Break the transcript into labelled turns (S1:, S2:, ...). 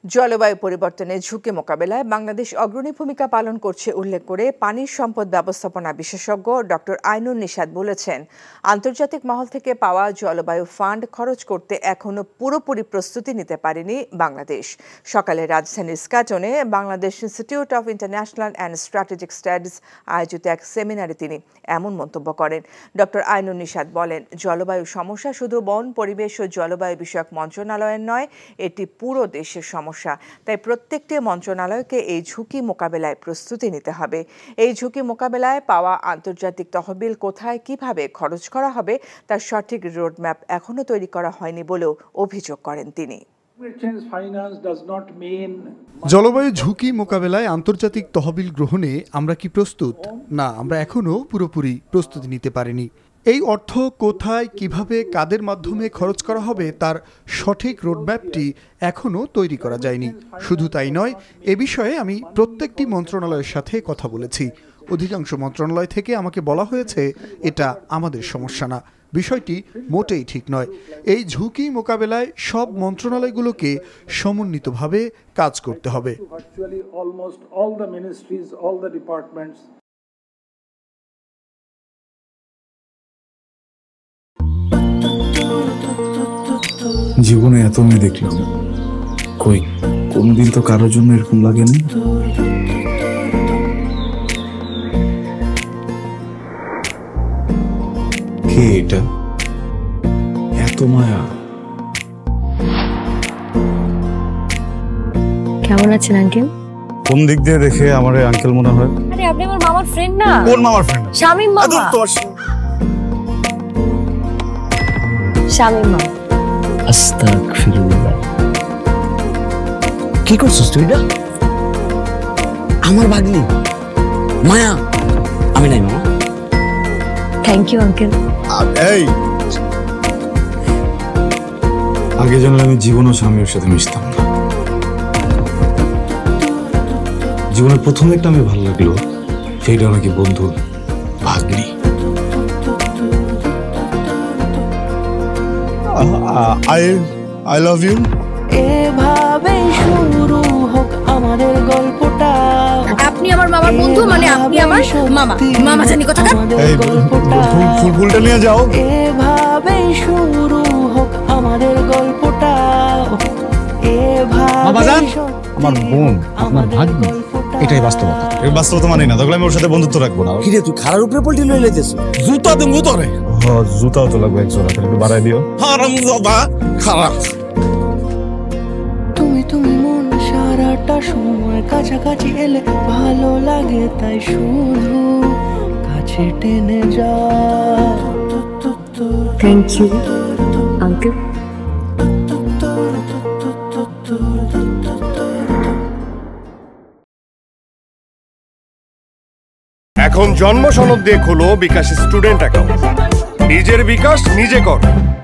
S1: জলবায়ু পরিবর্তনের ঝুঁকি মোকাবেলায় বাংলাদেশ অগ্রণী ভূমিকা পালন করছে উল্লেখ করে পানির সম্পদ ব্যবস্থাপনা বিশেষজ্ঞ ডক্টর আইনুন নিশাত বলেছেন, আন্তর্জাতিক মহল থেকে পাওয়া জলবায়ু ফান্ড খরচ করতে এখনো পুরোপুরি প্রস্তুতি নিতে পারেনি বাংলাদেশ। সকালে রাজধানীর স্কাটনে Bangladesh institute of international and strategic studies আয়োজিত এক সেমিনারে তিনি এমন মন্তব্য করেন। ডক্টর আইনুন নিশাত বলেন, জলবায়ু সমস্যা শুধু বন, পরিবেশ ও জলবায়ু বিষয়ক মন্ত্রণালয়ের নয়, এটি পুরো দেশের সমস্যা। তাই প্রত্যেকটি মন্ত্রণালয়কে এই ঝুঁকি মোকাবেলায় প্রস্তুতি নিতে হবে। এই ঝুঁকি মোকাবেলায় পাওয়া আন্তর্জাতিক তহবিল কোথায় কিভাবে খরচ করা হবে তার সঠিক রোডম্যাপ এখনো তৈরি করা হয়নি বলেও অভিযোগ করেন তিনি।
S2: জলবায়ু ঝুঁকি মোকাবেলায় আন্তর্জাতিক তহবিল গ্রহণে আমরা কি প্রস্তুত? না, আমরা এখনো পুরোপুরি প্রস্তুতি নিতে পারিনি। এই অর্থ কোথায়, কিভাবে, কাদের মাধ্যমে খরচ করা হবে তার সঠিক রোডম্যাপটি এখনও তৈরি করা যায়নি। শুধু তাই নয়, এ বিষয়ে আমি প্রত্যেকটি মন্ত্রণালয়ের সাথে কথা বলেছি। অধিকাংশ মন্ত্রণালয় থেকে আমাকে বলা হয়েছে এটা আমাদের সমস্যা না। বিষয়টি মোটেই ঠিক নয়। এই ঝুঁকি মোকাবেলায় সব মন্ত্রণালয়গুলোকে সমন্বিতভাবে কাজ করতে হবে।
S3: জীবনে এত মেয়ে দেখলাম, কই কোনদিন তো কারোর জন্য এরকম লাগেনি। কে এটা? এত মায়া।
S4: কেমন আছেন আঙ্কেল?
S3: কোন দিক দিয়ে দেখে আমার আঙ্কেল মনে হয়?
S4: আরে আপনি আমার মামার ফ্রেন্ড না?
S3: কোন মামার ফ্রেন্ড?
S4: শামীম মামা। শামীম মামা।
S5: আস্তাগফিরুল্লাহ। কি করছিস তুই? না আমার ভাগ্নি মায়া। আমি নাই মামা।
S4: Thank you uncle.
S3: এই আগে জানলে আমি জীবনও স্বামীর সাথে মিশতাম না। জীবনের প্রথম একটা আমি ভালো লাগলো, সেইটা নাকি বন্ধুর ভাগ্নি। I love you.
S6: এভাবে শুরু হোক আমাদের গল্পটা।
S4: আপনি আমার মামার বন্ধু, মানে আপনি আমার মামা। মামা জানি কোথাকার।
S3: এই ফুলটা নিয়ে যাও।
S6: এভাবে শুরু হোক আমাদের গল্পটা।
S3: বাবাজান, আমার বোন আপনার ভাগ্নি, এটাই বাস্তবতা। এই বাস্তবতা মানে না, তাহলে আমি ওর সাথে বন্ধুত্ব রাখবো না।
S5: কি রে তুই খারার উপরে পল্টি লয়ে লাইতেছ?
S3: জুতা দেবো তোরে। হ্যাঁ, জুতাও তো লাগবে এক জোড়া, একটু বাড়াই দিও। হারামজাদা খারাপ।
S6: তুমি মন সারাটা সময় কাছাকাছি এলে ভালো লাগে, তাই শুধু কাছে টেনে যা।
S4: Thank you uncle.
S7: এখন জন্ম সনদ দিয়ে খোলো বিকাশ স্টুডেন্ট অ্যাকাউন্ট। নিজের বিকাশ নিজে কর।